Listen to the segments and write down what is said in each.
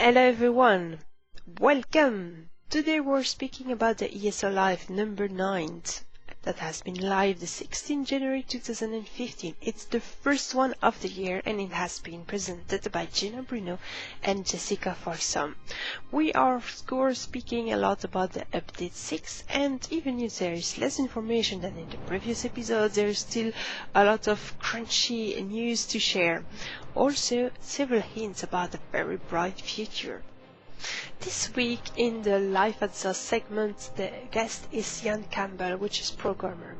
Hello everyone, welcome! Today we're speaking about the ESO Live number 9 that has been live the 16th January 2015. It's the first one of the year and it has been presented by Gina Bruno and Jessica Farsom. We are of course speaking a lot about the update 6, and even if there is less information than in the previous episodes, there is still a lot of crunchy news to share. Also, several hints about a very bright future. This week in the Life at ZOS segment, the guest is Ian Campbell, which is programmer.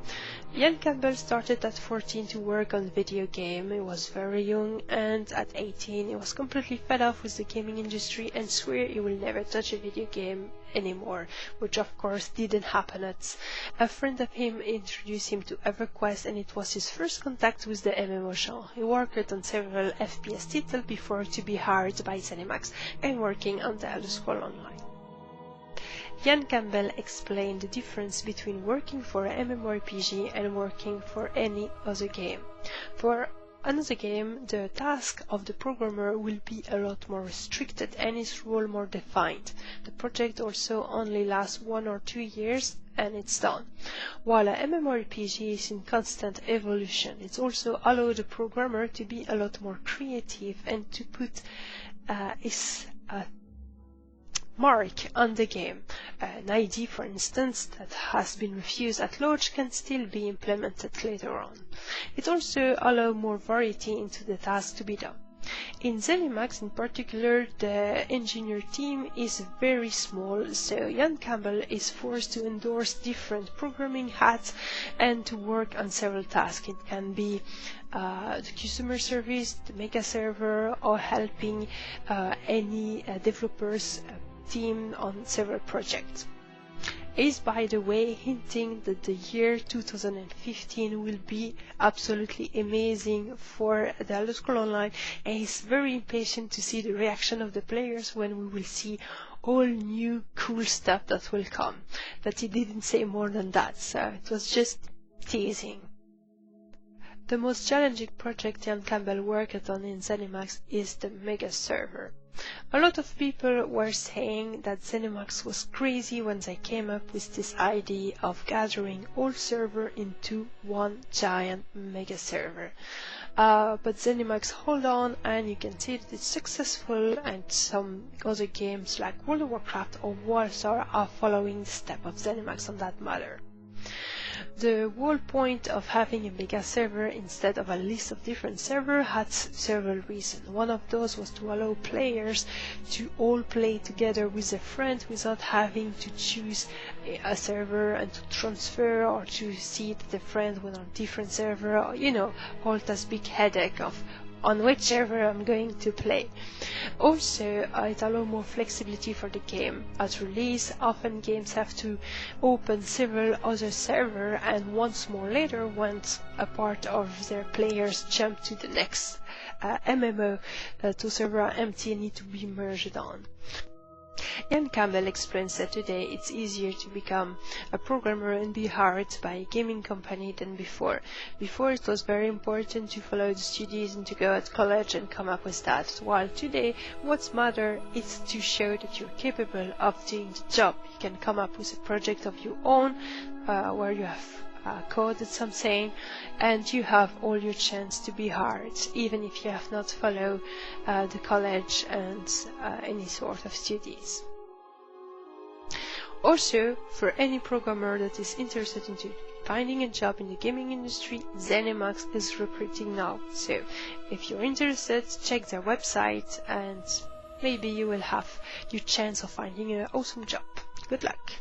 Ian Campbell started at 14 to work on video game. He was very young, and at 18 he was completely fed up with the gaming industry and swore he will never touch a video game anymore, which of course didn't happen. A friend of him introduced him to EverQuest, and it was his first contact with the MMO genre. He worked on several FPS titles before to be hired by Zenimax and working on the Elder Scrolls Online. Ian Campbell explained the difference between working for an MMORPG and working for any other game. For another game, the task of the programmer will be a lot more restricted and his role more defined. The project also only lasts 1 or 2 years and it's done. While a MMORPG is in constant evolution, it also allows the programmer to be a lot more creative and to put his mark on the game. An ID, for instance, that has been refused at launch can still be implemented later on. It also allows more variety into the task to be done. In Zenimax in particular, the engineer team is very small, so Ian Campbell is forced to endorse different programming hats and to work on several tasks. It can be the customer service, the mega server, or helping any developers team on several projects. Is, by the way, hinting that the year 2015 will be absolutely amazing for the Elder Scrolls Online, and he's very impatient to see the reaction of the players when we will see all new cool stuff that will come. But he didn't say more than that, so it was just teasing. The most challenging project Ian Campbell worked on in Zenimax is the mega server. A lot of people were saying that Zenimax was crazy when they came up with this idea of gathering all servers into one giant mega server. But Zenimax hold on, and you can see that it's successful, and some other games like World of Warcraft or Warsaw are following the step of Zenimax on that matter. The whole point of having a mega server instead of a list of different servers had several reasons. One of those was to allow players to all play together with a friend without having to choose a server and to transfer or to see that the friend went on different server, or all this big headache of on which server I'm going to play. Also, it allows more flexibility for the game. At release, often games have to open several other servers, and once more later, once a part of their players jump to the next MMO, two servers are empty and need to be merged on. Ian Campbell explains that today it's easier to become a programmer and be hired by a gaming company than before. Before it was very important to follow the studies and to go at college and come up with that, while today what's matter is to show that you're capable of doing the job. You can come up with a project of your own where you have coded something and you have all your chance to be hired, even if you have not followed the college and any sort of studies. Also, for any programmer that is interested in finding a job in the gaming industry, Zenimax is recruiting now. So, if you're interested, check their website and maybe you will have your chance of finding an awesome job. Good luck!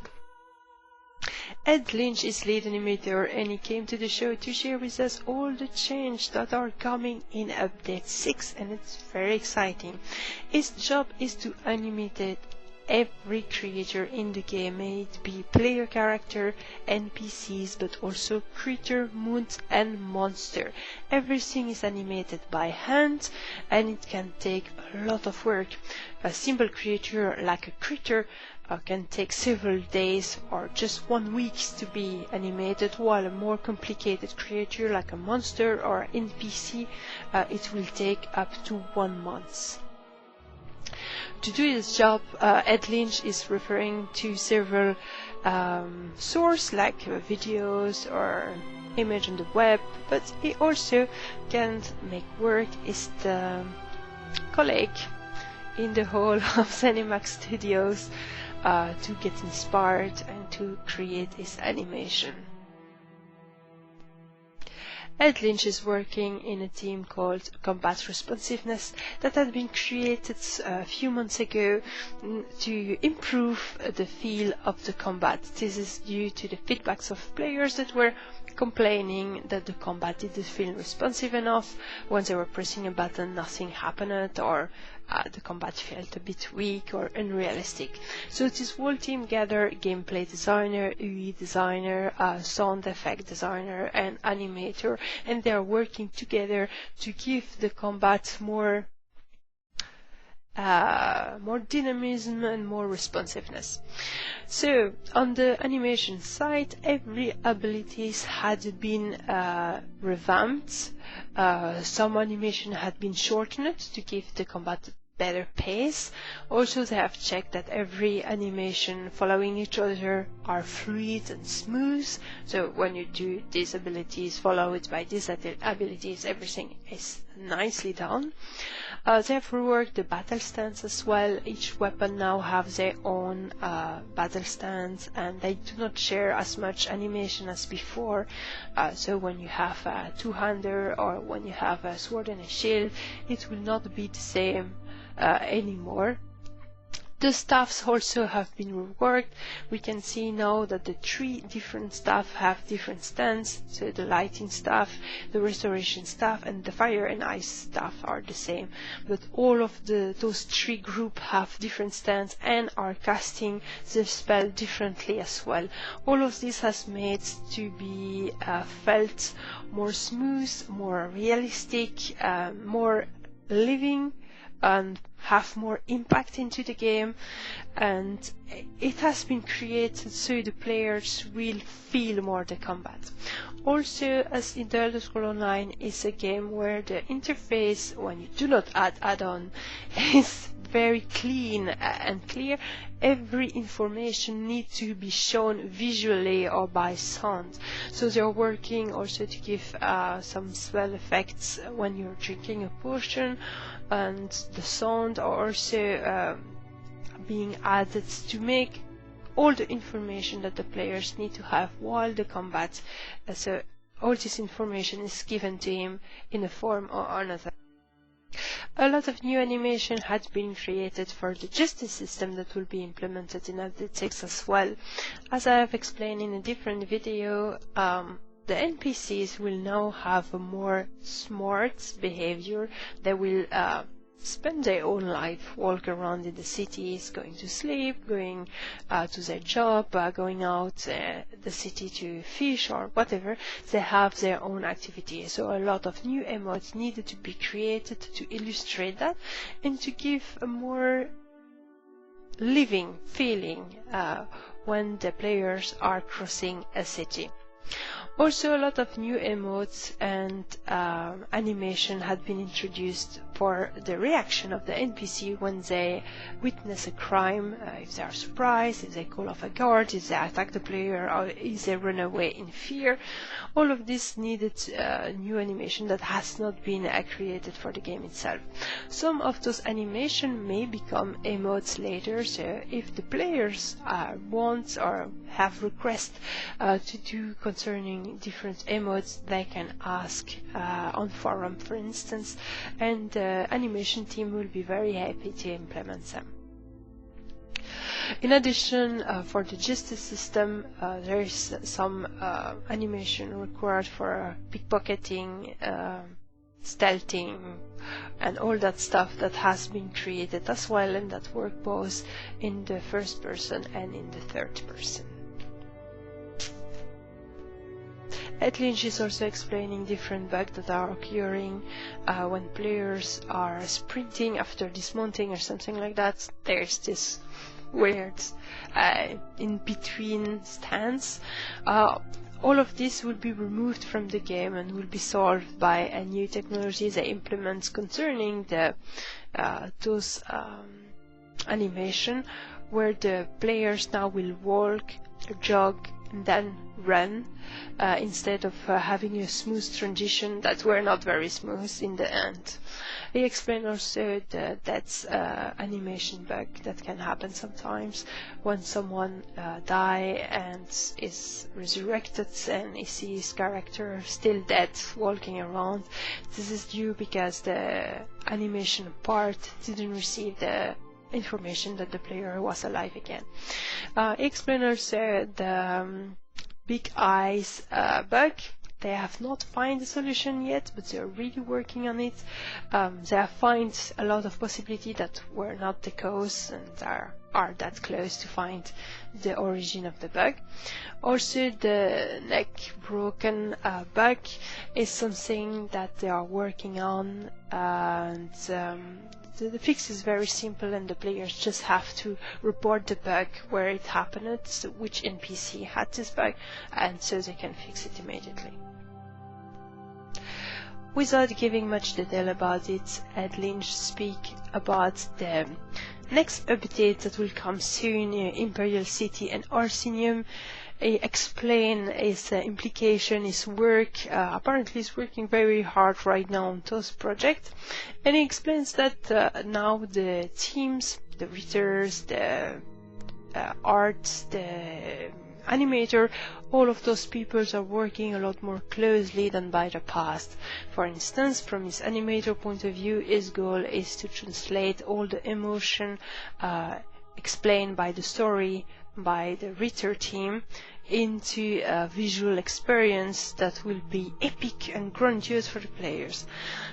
Ed Lynch is lead animator, and he came to the show to share with us all the changes that are coming in update 6, and it's very exciting. His job is to animate every creature in the game, may it be player character, NPCs, but also creature, moons and monster. Everything is animated by hand and it can take a lot of work. A simple creature like a critter can take several days or just 1 week to be animated, while a more complicated creature like a monster or NPC it will take up to 1 month. to do his job, Ed Lynch is referring to several sources like videos or image on the web, but he also can make work is the colleague in the whole of Zenimax Studios to get inspired and to create his animation. Ed Lynch is working in a team called Combat Responsiveness that had been created a few months ago to improve the feel of the combat. This is due to the feedbacks of players that were complaining that the combat didn't feel responsive enough. Once they were pressing a button, nothing happened, or the combat felt a bit weak or unrealistic. So this whole team gathered gameplay designer, UI designer, sound effect designer and animator, and they are working together to give the combat more dynamism and more responsiveness. So on the animation side, every abilities had been revamped. Some animation had been shortened to give the combat better pace. Also, they have checked that every animation following each other are fluid and smooth. So when you do these abilities followed by these abilities, everything is nicely done. They have reworked the battle stance as well. Each weapon now have their own battle stance, and they do not share as much animation as before. So when you have a two-hander or when you have a sword and a shield, it will not be the same anymore. The staffs also have been reworked. We can see now that the three different staff have different stance. So the lighting staff, the restoration staff and the fire and ice staff are the same. But all of those three groups have different stance and are casting the spell differently as well. All of this has made to be felt more smooth, more realistic, more living, and have more impact into the game, and it has been created so the players will feel more the combat. Also, as in the Elder Scrolls Online is a game where the interface, when you do not add add-on, is very clean and clear. Every information needs to be shown visually or by sound. So they're working also to give some spell effects when you're drinking a potion, and the sound are also being added to make all the information that the players need to have while the combat. So all this information is given to him in a form or another. A lot of new animation had been created for the justice system that will be implemented in update 6 as well. As I have explained in a different video, the NPCs will now have a more smart behavior. They will spend their own life, walk around in the cities, going to sleep, going to their job, going out the city to fish or whatever. They have their own activities. So a lot of new emotes needed to be created to illustrate that and to give a more living feeling when the players are crossing a city. Also, a lot of new emotes and animation had been introduced for the reaction of the NPC when they witness a crime, if they are surprised, if they call off a guard, if they attack the player, or if they run away in fear. All of this needed new animation that has not been created for the game itself. Some of those animation may become emotes later, so if the players want or have requests to do concerning different emotes, they can ask on forum, for instance, and the animation team will be very happy to implement them. In addition, for the justice system, there is some animation required for pickpocketing, stealthing, and all that stuff that has been created as well, and that work both in the first person and in the third person. Ed Lynch is also explaining different bugs that are occurring when players are sprinting after dismounting or something like that. There's this weird in between stance. All of this will be removed from the game and will be solved by a new technology they implement concerning the those animation where the players now will walk, jog, and then run, instead of having a smooth transition that were not very smooth in the end. He explained also that that's animation bug that can happen sometimes when someone die and is resurrected and he sees his character still dead walking around. This is due because the animation part didn't receive the information that the player was alive again. He explained also the big eyes bug. They have not found a solution yet, but they're really working on it. They have found a lot of possibilities that were not the cause and are that close to find the origin of the bug. Also, the neck broken bug is something that they are working on, and the fix is very simple, and the players just have to report the bug where it happened, so which NPC had this bug, and so they can fix it immediately. Without giving much detail about it, Ed Lynch speaks about the next update that will come soon, Imperial City and Arsenium. He explains his implication, his work. Apparently he's working very hard right now on those projects, and he explains that now the teams, the writers, the art, the animator, all of those people are working a lot more closely than by the past. For instance, from his animator point of view, his goal is to translate all the emotion explained by the story by the writer team into a visual experience that will be epic and grandiose for the players.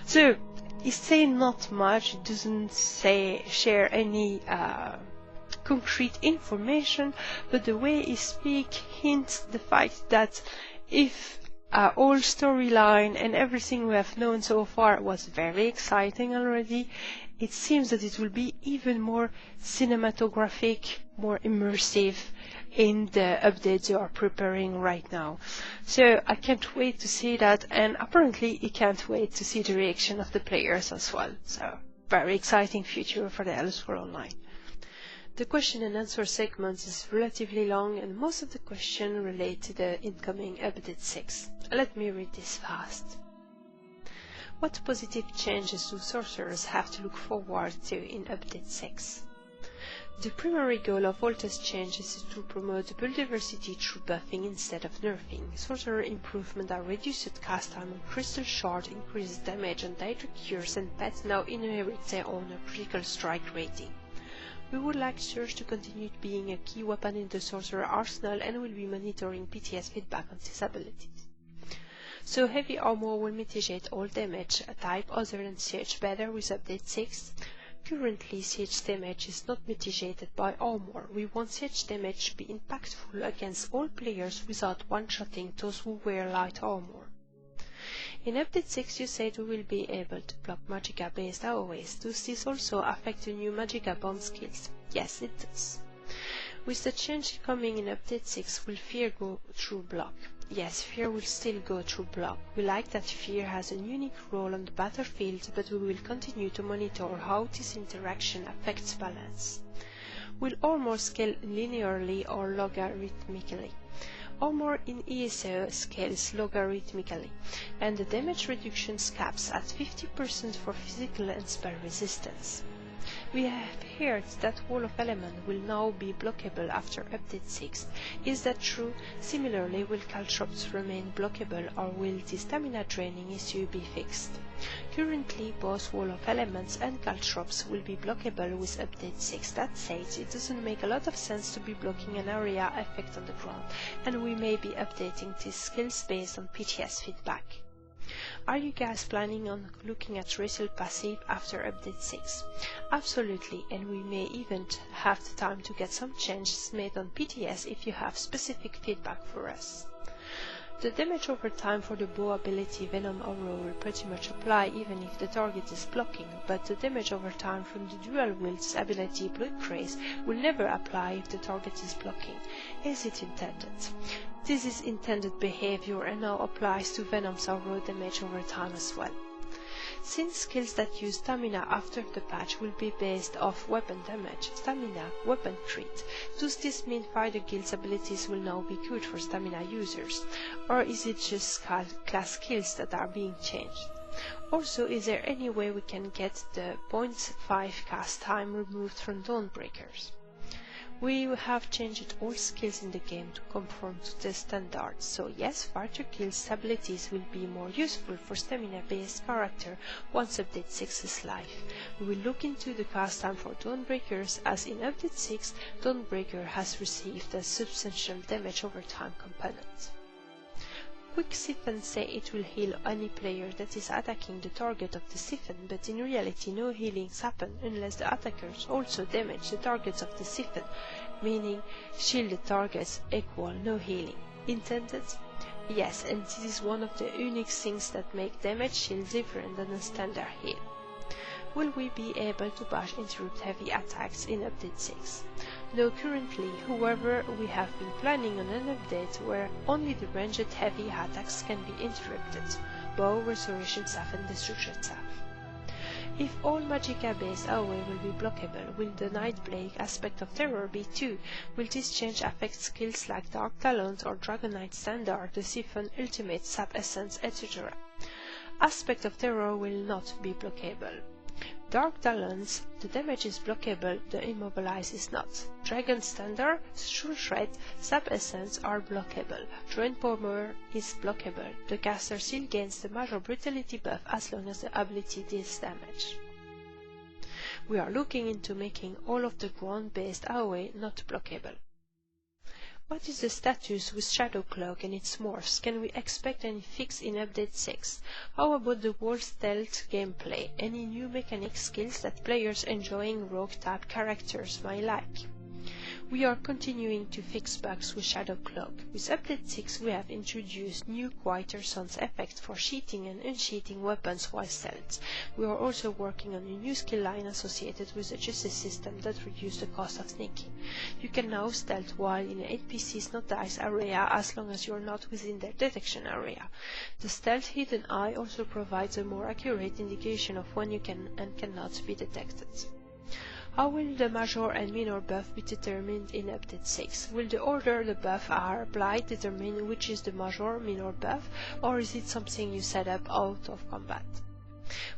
So he's saying not much, he doesn't share any concrete information, but the way he speaks hints the fact that if all storyline and everything we have known so far was very exciting already, it seems that it will be even more cinematographic, more immersive in the updates you are preparing right now. So I can't wait to see that, and apparently he can't wait to see the reaction of the players as well. So very exciting future for the Elder Scrolls Online. The question and answer segment is relatively long, and most of the questions relate to the incoming Update 6. Let me read this fast. What positive changes do sorcerers have to look forward to in Update 6? The primary goal of all these changes is to promote build diversity through buffing instead of nerfing. Sorcerer improvements are reduced cast time on crystal shard, increases damage on direct cures, and pets now inherit their own critical strike rating. We would like Surge to continue being a key weapon in the Sorcerer arsenal, and will be monitoring PTS feedback on these abilities. So heavy armor will mitigate all damage, a type other than siege better with Update 6. Currently, siege damage is not mitigated by armor. We want siege damage to be impactful against all players without one-shotting those who wear light armor. In Update 6 you said we will be able to block Magicka based AoEs. Does this also affect the new Magicka bomb skills? Yes, it does. With the change coming in Update 6, will Fear go through block? Yes, Fear will still go through block. We like that Fear has a unique role on the battlefield, but we will continue to monitor how this interaction affects balance. Will armor scale linearly or logarithmically? Armor in ESO scales logarithmically, and the damage reduction caps at 50% for physical and spell resistance. We have heard that Wall of Element will now be blockable after Update 6. Is that true? Similarly, will caltrops remain blockable, or will the stamina draining issue be fixed? Currently, both Wall of Elements and caltrops will be blockable with Update 6. That said, it doesn't make a lot of sense to be blocking an area effect on the ground, and we may be updating these skills based on PTS feedback. Are you guys planning on looking at Wrestle passive after Update 6? Absolutely, and we may even have the time to get some changes made on PTS if you have specific feedback for us. The damage over time for the bow ability Venom Aura will pretty much apply even if the target is blocking, but the damage over time from the dual wields ability Blood Craze will never apply if the target is blocking. Is it intended? This is intended behavior and now applies to Venom's Aura damage over time as well. Since skills that use stamina after the patch will be based off weapon damage, stamina, weapon crit, does this mean fighter guilds abilities will now be good for stamina users, or is it just class skills that are being changed? Also, is there any way we can get the 0.5 cast time removed from Dawnbreakers? We have changed all skills in the game to conform to the standards, so yes, fighter guilds abilities will be more useful for stamina-based character once Update 6 is live. We will look into the cast time for Dawnbreakers, as in Update 6, Dawnbreaker has received a substantial damage over time component. Quick siphons say it will heal any player that is attacking the target of the siphon, but in reality no healings happen unless the attackers also damage the targets of the siphon, meaning shielded targets equal no healing. Intended? Yes, and this is one of the unique things that make damage shield different than a standard heal. Will we be able to bash interrupt heavy attacks in Update 6? No, currently, however, we have been planning on an update where only the ranged heavy attacks can be interrupted, bow, restoration staff and destruction staff. If all Magicka-based AoE will be blockable, will the Nightblade aspect of terror be too? Will this change affect skills like Dark Talons or Dragon Knight Standard, the Siphon, Ultimate, Sap Essence, etc.? Aspect of terror will not be blockable. Dark Talons, the damage is blockable, the immobilize is not. Dragon Standard, True Shred, Sap Essence are blockable. Drain Bomber is blockable. The caster still gains the Major Brutality buff as long as the ability deals damage. We are looking into making all of the ground-based AoE not blockable. What is the status with Shadow Cloak and its morphs? Can we expect any fix in Update 6? How about the wall stealth gameplay? Any new mechanic skills that players enjoying rogue type characters might like? We are continuing to fix bugs with Shadow Cloak. With Update 6 we have introduced new quieter sounds effects for sheathing and unsheathing weapons while stealth. We are also working on a new skill line associated with the justice system that reduces the cost of sneaking. You can now stealth while in an NPC's not dice area as long as you are not within their detection area. The stealth hidden eye also provides a more accurate indication of when you can and cannot be detected. How will the major and minor buff be determined in Update 6? Will the order the buff are applied determine which is the major, minor buff, or is it something you set up out of combat?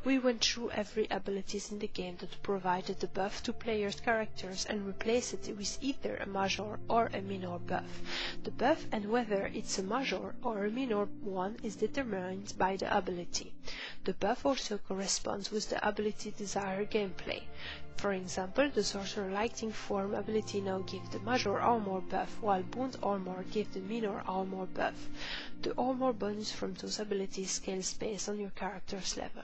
We went through every abilities in the game that provided the buff to players' characters and replaced it with either a major or a minor buff. The buff and whether it's a major or a minor one is determined by the ability. The buff also corresponds with the ability desired gameplay. For example, the Sorcerer Lightning Form ability now gives the Major Armor buff, while Bound Armor gives the Minor Armor buff. The armor bonus from those abilities scales based on your character's level.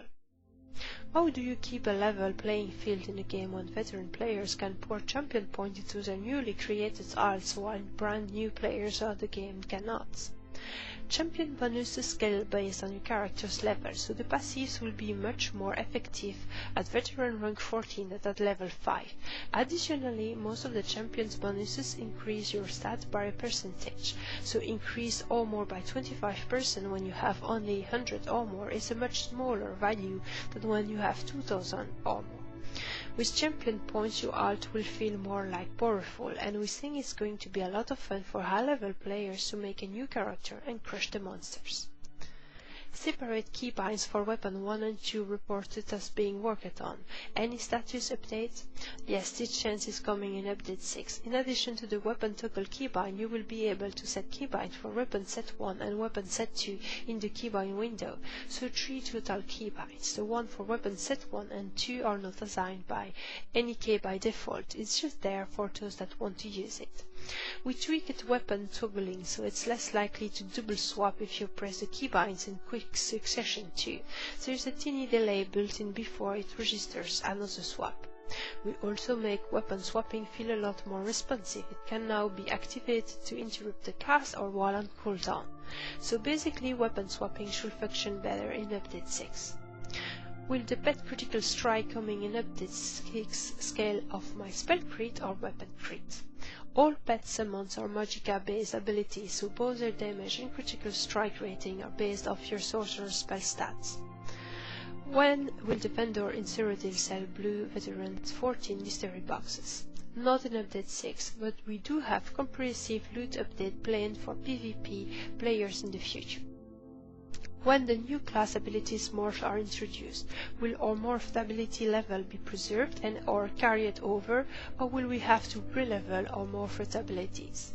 How do you keep a level playing field in a game when veteran players can pour champion points into their newly created alts while brand new players of the game cannot? Champion bonuses scale based on your character's level, so the passives will be much more effective at veteran rank 14 than at level 5. Additionally, most of the champion's bonuses increase your stat by a percentage, so increased armor by 25% when you have only 100 armor is a much smaller value than when you have 2000 armor. With champion points your alt will feel more like powerful, and we think it's going to be a lot of fun for high level players to make a new character and crush the monsters. Separate keybinds for weapon 1 and 2 reported as being worked on. Any status update? Yes, this change is coming in Update 6. In addition to the weapon toggle keybind, you will be able to set keybind for weapon set 1 and weapon set 2 in the keybind window, so 3 total keybinds. The one for weapon set 1 and 2 are not assigned by any key by default, it's just there for those that want to use it. We tweaked weapon toggling so it's less likely to double swap if you press the keybinds in quick succession too. There's a teeny delay built in before it registers another swap. We also make weapon swapping feel a lot more responsive. It can now be activated to interrupt the cast or while on cooldown. So basically weapon swapping should function better in Update 6. Will the pet critical strike coming in Update 6 scale of my spell crit or weapon crit? All pet summons are Magicka based abilities, so both their damage and critical strike rating are based off your sorcerer spell stats. When will the vendor in Cyrodiil sell blue Veteran 14 mystery boxes? Not in Update 6, but we do have comprehensive loot update planned for PvP players in the future. When the new class abilities morphs are introduced, will our morphed ability level be preserved and or carried over, or will we have to re-level our morphed abilities?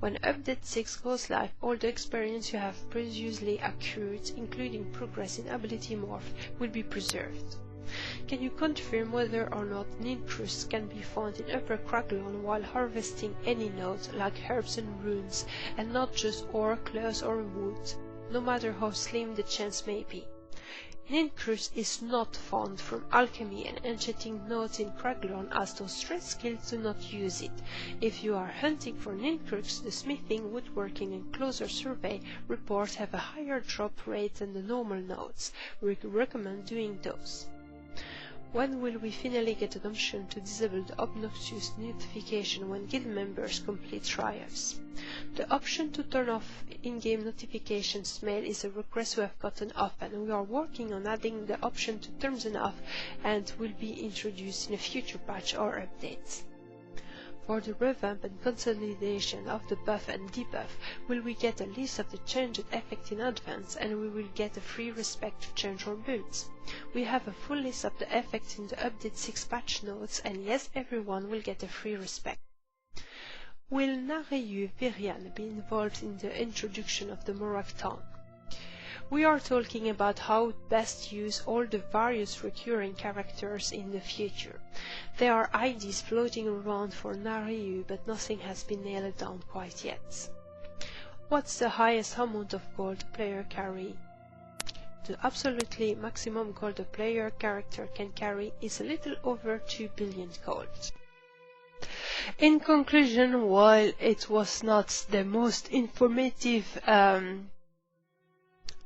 When Update 6 goes live, all the experience you have previously accrued, including progress in ability morph, will be preserved. Can you confirm whether or not Nincrus can be found in Upper Craglon while harvesting any nodes like herbs and runes, and not just ore, claws or wood, no matter how slim the chance may be? Nincrus is not found from alchemy and enchanting nodes in Craglon, as those trade skills do not use it. If you are hunting for Nincrus, the smithing, woodworking and closer survey reports have a higher drop rate than the normal nodes. We recommend doing those. When will we finally get an option to disable the obnoxious notification when guild members complete trials? The option to turn off in-game notifications mail is a request we have gotten often. We are working on adding the option to turn them off and will be introduced in a future patch or updates. For the revamp and consolidation of the buff and debuff, will we get a list of the changed effect in advance, and we will get a free respect to change our builds? We have a full list of the effects in the Update 6 patch notes, and yes, everyone will get a free respect. Will Narayu Virian be involved in the introduction of the Morak town? We are talking about how best use all the various recurring characters in the future. There are ideas floating around for Narayu, but nothing has been nailed down quite yet. What's the highest amount of gold a player carry? The absolutely maximum gold a player character can carry is a little over 2 billion gold. In conclusion, while it was not the most informative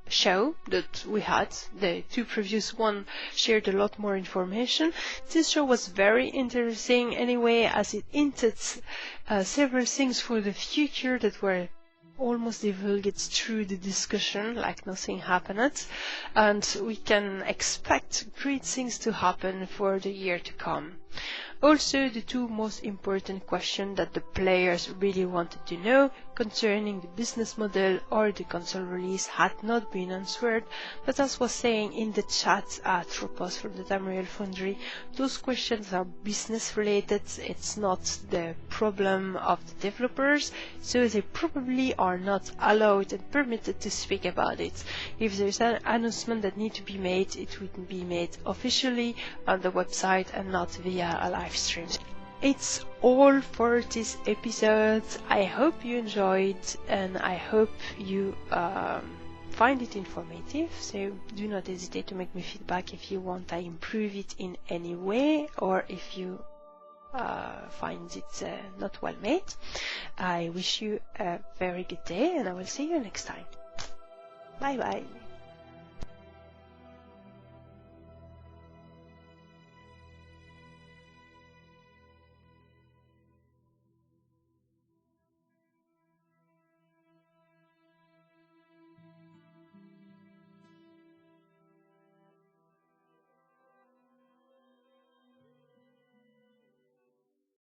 show that we had, the two previous one shared a lot more information, this show was very interesting anyway, as it hinted several things for the future that were almost divulgated through the discussion like nothing happened, and we can expect great things to happen for the year to come. Also, the two most important questions that the players really wanted to know concerning the business model or the console release had not been answered, but as was saying in the chat at Tropos from the Tamriel Foundry, those questions are business related, it's not the problem of the developers, so they probably are not allowed and permitted to speak about it. If there's an announcement that needs to be made, it would be made officially on the website and not via a live stream. It's all for this episode. I hope you enjoyed, and I hope you find it informative, so do not hesitate to make me feedback if you want I improve it in any way, or if you find it not well made. I wish you a very good day, and I will see you next time. Bye bye.